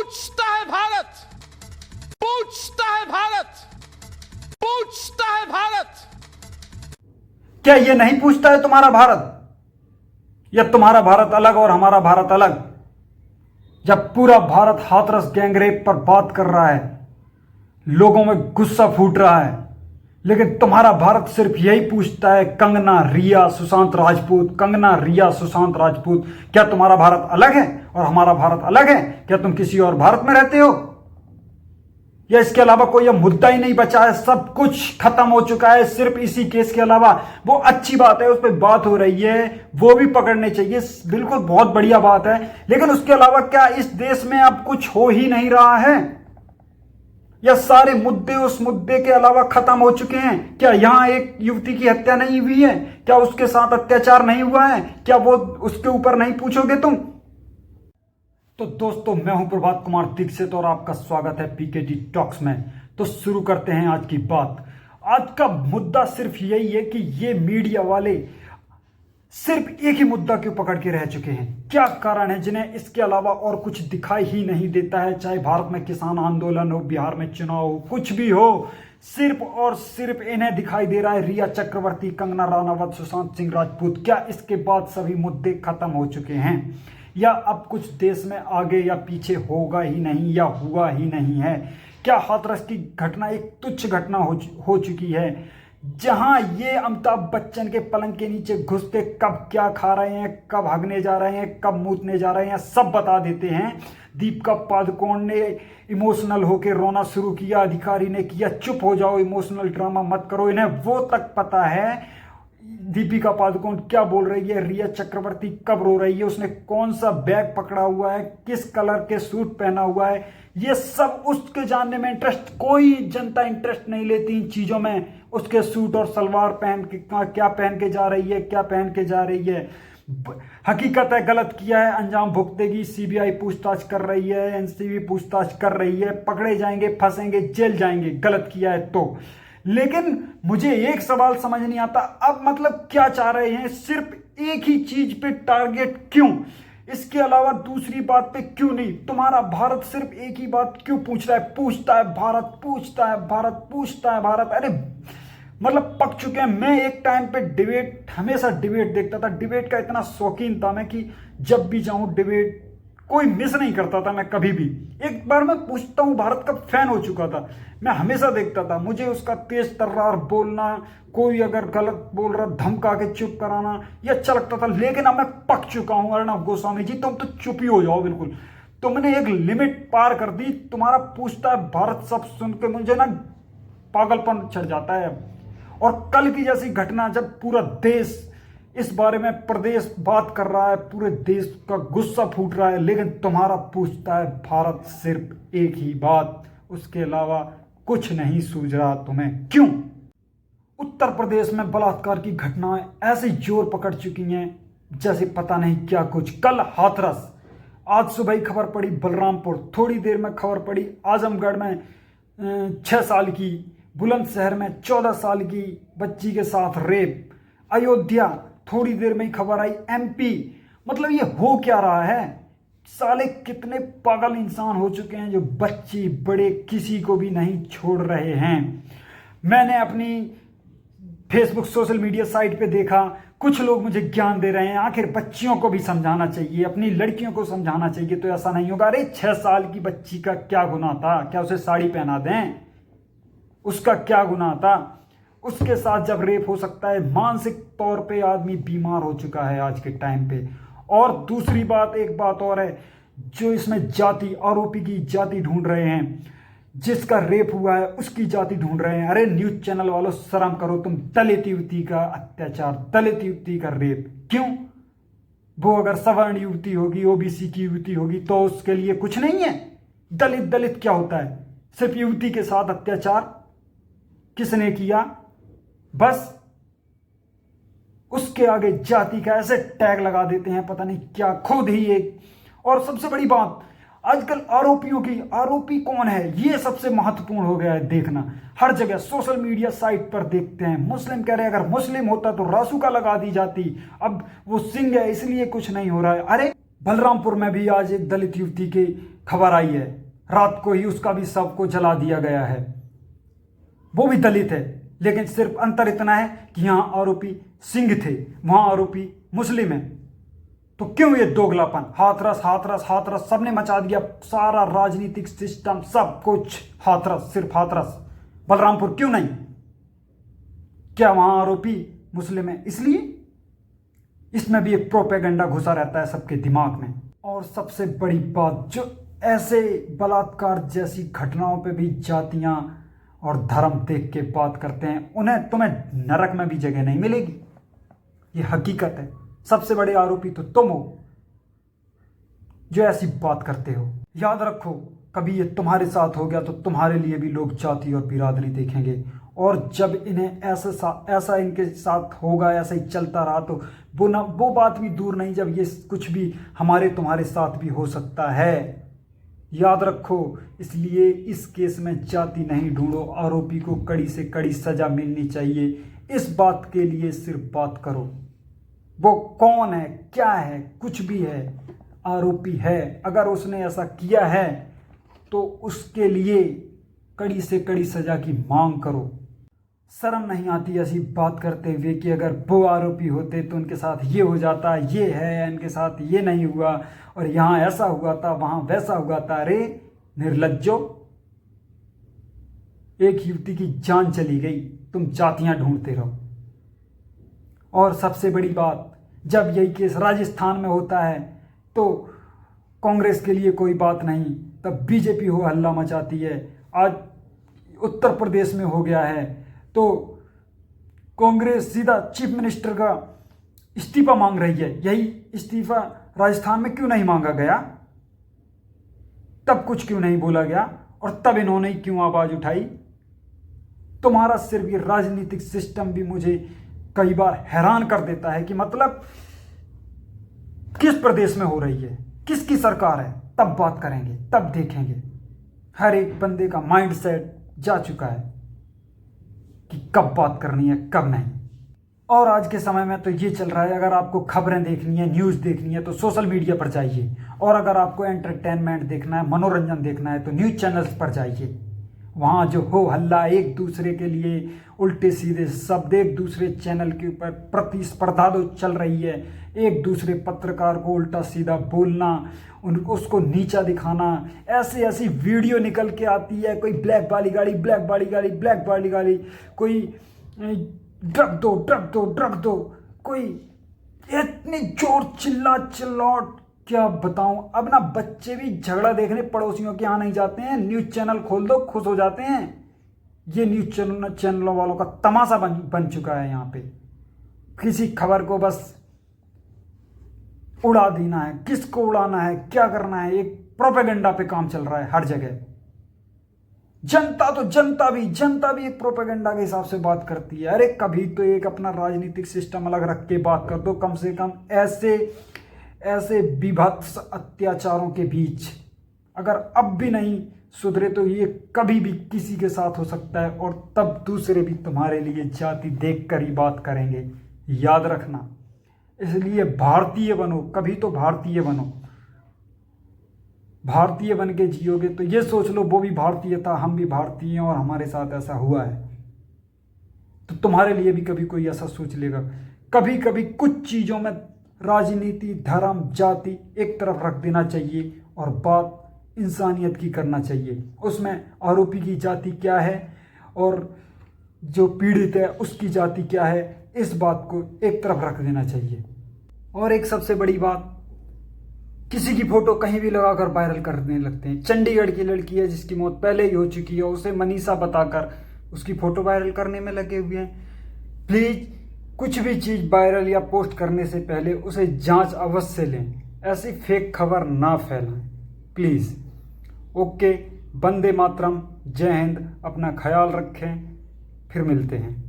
पूछता है भारत, पूछता है भारत, पूछता है भारत। क्या ये नहीं पूछता है तुम्हारा भारत? या तुम्हारा भारत अलग और हमारा भारत अलग? जब पूरा भारत हाथरस गैंगरेप पर बात कर रहा है, लोगों में गुस्सा फूट रहा है, लेकिन तुम्हारा भारत सिर्फ यही पूछता है, कंगना रिया सुशांत राजपूत, कंगना रिया सुशांत राजपूत। क्या तुम्हारा भारत अलग है और हमारा भारत अलग है? क्या तुम किसी और भारत में रहते हो? या इसके अलावा कोई अब मुद्दा ही नहीं बचा है, सब कुछ खत्म हो चुका है? सिर्फ इसी केस के अलावा वो अच्छी बात है, उस पर बात हो रही है, वो भी पकड़ने चाहिए, बिल्कुल बहुत बढ़िया बात है, लेकिन उसके अलावा क्या इस देश में अब कुछ हो ही नहीं रहा है? या सारे मुद्दे उस मुद्दे के अलावा खत्म हो चुके हैं? क्या यहां एक युवती की हत्या नहीं हुई है? क्या उसके साथ अत्याचार नहीं हुआ है? क्या वो उसके ऊपर नहीं पूछोगे तुम? तो दोस्तों, मैं हूं प्रभात कुमार दीक्षित और आपका स्वागत है पीकेटी टॉक्स में। तो शुरू करते हैं आज की बात। आज का मुद्दा सिर्फ यही है कि ये मीडिया वाले सिर्फ एक ही मुद्दा क्यों पकड़ के रह चुके हैं? क्या कारण है जिन्हें इसके अलावा और कुछ दिखाई ही नहीं देता है? चाहे भारत में किसान आंदोलन हो, बिहार में चुनाव हो, कुछ भी हो, सिर्फ और सिर्फ इन्हें दिखाई दे रहा है रिया चक्रवर्ती, कंगना रनावत, सुशांत सिंह राजपूत। क्या इसके बाद सभी मुद्दे खत्म हो चुके हैं? या अब कुछ देश में आगे या पीछे होगा ही नहीं या हुआ ही नहीं है? क्या हाथरस की घटना एक तुच्छ घटना हो चुकी है, जहां ये अमिताभ बच्चन के पलंग के नीचे घुस के कब क्या खा रहे हैं, कब हगने जा रहे हैं, कब मूतने जा रहे हैं, सब बता देते हैं। दीपिका पादुकोण ने इमोशनल होकर रोना शुरू किया, अधिकारी ने किया चुप हो जाओ, इमोशनल ड्रामा मत करो, इन्हें वो तक पता है दीपिका पादुकोण क्या बोल रही है, रिया चक्रवर्ती कब रो रही है, उसने कौन सा बैग पकड़ा हुआ है, किस कलर के सूट पहना हुआ है, ये सब उसके जानने में इंटरेस्ट, कोई जनता इंटरेस्ट नहीं लेती इन चीजों में। उसके सूट और सलवार पहन के क्या पहन के जा रही है, क्या पहन के जा रही है। हकीकत है गलत किया है, अंजाम भुगतेगी, सीबीआई पूछताछ कर रही है, एनसीबी पूछताछ कर रही है, पकड़े जाएंगे, फंसेंगे, जेल जाएंगे गलत किया है तो। लेकिन मुझे एक सवाल समझ नहीं आता, अब मतलब क्या चाह रहे हैं? सिर्फ एक ही चीज पे टारगेट क्यों? इसके अलावा दूसरी बात पे क्यों नहीं? तुम्हारा भारत सिर्फ एक ही बात क्यों पूछ रहा है? पूछता है भारत, पूछता है भारत, पूछता है भारत। अरे मतलब पक चुके हैं। मैं एक टाइम पे डिबेट, हमेशा डिबेट देखता था, डिबेट का इतना शौकीन था मैं कि जब भी जाऊं डिबेट कोई मिस नहीं करता था मैं कभी भी। एक बार मैं पूछता हूं भारत का फैन हो चुका था, मैं हमेशा देखता था। मुझे उसका तेज तर्रार बोलना, कोई अगर गलत बोल रहा धमका के चुप कराना, ये अच्छा लगता था। लेकिन अब मैं पक चुका हूं। अर्णव गोस्वामी जी, तुम तो चुप ही हो जाओ बिल्कुल, तुमने एक लिमिट पार कर दी। तुम्हारा पूछता है भारत सब सुन के मुझे ना पागलपन चढ़ जाता है। और कल की जैसी घटना, जब पूरा देश इस बारे में, प्रदेश बात कर रहा है, पूरे देश का गुस्सा फूट रहा है, लेकिन तुम्हारा पूछता है भारत सिर्फ एक ही बात, उसके अलावा कुछ नहीं सूझ रहा तुम्हें। क्यों? उत्तर प्रदेश में बलात्कार की घटनाएं ऐसे जोर पकड़ चुकी हैं जैसे पता नहीं क्या कुछ। कल हाथरस, आज सुबह ही खबर पड़ी बलरामपुर, थोड़ी देर में खबर पड़ी आजमगढ़ में 6 साल की, बुलंदशहर में 14 साल की बच्ची के साथ रेप, अयोध्या थोड़ी देर में ही खबर आई एमपी। मतलब ये हो क्या रहा है? साले कितने पागल इंसान हो चुके हैं जो बच्चे बड़े किसी को भी नहीं छोड़ रहे हैं। मैंने अपनी फेसबुक सोशल मीडिया साइट पे देखा, कुछ लोग मुझे ज्ञान दे रहे हैं, आखिर बच्चियों को भी समझाना चाहिए, अपनी लड़कियों को समझाना चाहिए, तो ऐसा नहीं होगा। अरे 6 साल की बच्ची का क्या गुनाह था? क्या उसे साड़ी पहना दें? उसका क्या गुनाह था? उसके साथ जब रेप हो सकता है, मानसिक तौर पे आदमी बीमार हो चुका है आज के टाइम पे। और दूसरी बात, एक बात और है, जो इसमें जाति, आरोपी की जाति ढूंढ रहे हैं, जिसका रेप हुआ है उसकी जाति ढूंढ रहे हैं। अरे न्यूज चैनल वालों, शर्म करो तुम। दलित युवती का अत्याचार, दलित युवती का रेप, क्यों? वो अगर सवर्ण युवती होगी, ओबीसी की युवती होगी तो उसके लिए कुछ नहीं है? दलित दलित क्या होता है? सिर्फ युवती के साथ अत्याचार किसने किया? बस उसके आगे जाति का ऐसे टैग लगा देते हैं, पता नहीं क्या, खुद ही एक। और सबसे बड़ी बात, आजकल आरोपियों की, आरोपी कौन है ये सबसे महत्वपूर्ण हो गया है देखना। हर जगह सोशल मीडिया साइट पर देखते हैं, मुस्लिम कह रहे हैं, अगर मुस्लिम होता तो रासुका लगा दी जाती, अब वो सिंह है इसलिए कुछ नहीं हो रहा है। अरे बलरामपुर में भी आज एक दलित युवती के खबर आई है, रात को ही उसका भी शव को जला दिया गया है। वो भी दलित है, लेकिन सिर्फ अंतर इतना है कि यहां आरोपी सिंह थे, वहां आरोपी मुस्लिम है। तो क्यों ये दोगलापन? हाथरस हाथरस हाथरस सबने मचा दिया, सारा राजनीतिक सिस्टम सब कुछ हाथरस, सिर्फ हाथरस। बलरामपुर क्यों नहीं? क्या वहां आरोपी मुस्लिम है इसलिए? इसमें भी एक प्रोपेगेंडा घुसा रहता है सबके दिमाग में। और सबसे बड़ी बात, जो ऐसे बलात्कार जैसी घटनाओं पे भी जातियां और धर्म देख के बात करते हैं, उन्हें तुम्हें नरक में भी जगह नहीं मिलेगी। ये हकीकत है। सबसे बड़े आरोपी तो तुम हो जो ऐसी बात करते हो। याद रखो, कभी ये तुम्हारे साथ हो गया तो तुम्हारे लिए भी लोग जाति और बिरादरी देखेंगे। और जब इन्हें ऐसा इनके साथ होगा, ऐसा ही चलता रहा तो वो बात भी दूर नहीं जब ये कुछ भी हमारे तुम्हारे साथ भी हो सकता है। याद रखो, इसलिए इस केस में जाति नहीं ढूंढो, आरोपी को कड़ी से कड़ी सजा मिलनी चाहिए। इस बात के लिए सिर्फ बात करो। वो कौन है, क्या है, कुछ भी है, आरोपी है। अगर उसने ऐसा किया है तो उसके लिए कड़ी से कड़ी सजा की मांग करो। शर्म नहीं आती ऐसी बात करते हुए कि अगर वो आरोपी होते तो उनके साथ ये हो जाता, ये है, इनके साथ ये नहीं हुआ, और यहाँ ऐसा हुआ था, वहाँ वैसा हुआ था। अरे निर्लज्जो, एक युवती की जान चली गई, तुम जातियां ढूंढते रहो। और सबसे बड़ी बात, जब यही केस राजस्थान में होता है तो कांग्रेस के लिए कोई बात नहीं, तब बीजेपी हो हल्ला मचाती है। आज उत्तर प्रदेश में हो गया है तो कांग्रेस सीधा चीफ मिनिस्टर का इस्तीफा मांग रही है। यही इस्तीफा राजस्थान में क्यों नहीं मांगा गया? तब कुछ क्यों नहीं बोला गया? और तब इन्होंने क्यों आवाज उठाई? तुम्हारा सिर्फ ये राजनीतिक सिस्टम भी मुझे कई बार हैरान कर देता है कि मतलब किस प्रदेश में हो रही है, किसकी सरकार है, तब बात करेंगे, तब देखेंगे। हर एक बंदे का माइंड सेट जा चुका है कि कब बात करनी है, कब नहीं। और आज के समय में तो ये चल रहा है, अगर आपको खबरें देखनी है, न्यूज़ देखनी है तो सोशल मीडिया पर जाइए, और अगर आपको एंटरटेनमेंट देखना है, मनोरंजन देखना है तो न्यूज़ चैनल्स पर जाइए। वहाँ जो हो हल्ला, एक दूसरे के लिए उल्टे सीधे शब्द, एक दूसरे चैनल के ऊपर प्रतिस्पर्धा तो चल रही है, एक दूसरे पत्रकार को उल्टा सीधा बोलना, उसको नीचा दिखाना, ऐसी ऐसी वीडियो निकल के आती है। कोई ब्लैक वाली गाड़ी, ब्लैक वाली गाड़ी, ब्लैक वाली गाड़ी, कोई ड्रग दो ड्रग दो ड्रग दो, कोई इतनी जोर चिल्लाट, क्या बताऊं। अब ना बच्चे भी झगड़ा देखने पड़ोसियों के यहाँ नहीं जाते हैं, न्यूज़ चैनल खोल दो खुश हो जाते हैं। ये न्यूज़ चैनलों वालों का तमाशा बन चुका है। यहाँ पे किसी खबर को बस उड़ा देना है, किसको उड़ाना है, क्या करना है, एक प्रोपेगेंडा पे काम चल रहा है हर जगह। जनता भी एक प्रोपेगेंडा के हिसाब से बात करती है। अरे कभी तो एक अपना राजनीतिक सिस्टम अलग रख के बात कर दो, कम से कम ऐसे विभत्स अत्याचारों के बीच। अगर अब भी नहीं सुधरे तो ये कभी भी किसी के साथ हो सकता है, और तब दूसरे भी तुम्हारे लिए जाति देखकर ही बात करेंगे, याद रखना। इसलिए भारतीय बनो, कभी तो भारतीय बनो। भारतीय बन के जियोगे तो ये सोच लो वो भी भारतीय था, हम भी भारतीय हैं और हमारे साथ ऐसा हुआ है, तो तुम्हारे लिए भी कभी कोई ऐसा सोच लेगा। कभी कभी कुछ चीज़ों में राजनीति, धर्म, जाति एक तरफ रख देना चाहिए और बात इंसानियत की करना चाहिए। उसमें आरोपी की जाति क्या है और जो पीड़ित है उसकी जाति क्या है, इस बात को एक तरफ रख देना चाहिए। और एक सबसे बड़ी बात, किसी की फोटो कहीं भी लगाकर वायरल करने लगते हैं। चंडीगढ़ की लड़की है जिसकी मौत पहले ही हो चुकी है, उसे मनीषा बताकर उसकी फोटो वायरल करने में लगे हुए हैं। प्लीज़ कुछ भी चीज़ वायरल या पोस्ट करने से पहले उसे जांच अवश्य लें, ऐसी फेक खबर ना फैलाएं प्लीज़। ओके, वंदे मातरम, जय हिंद, अपना ख्याल रखें, फिर मिलते हैं।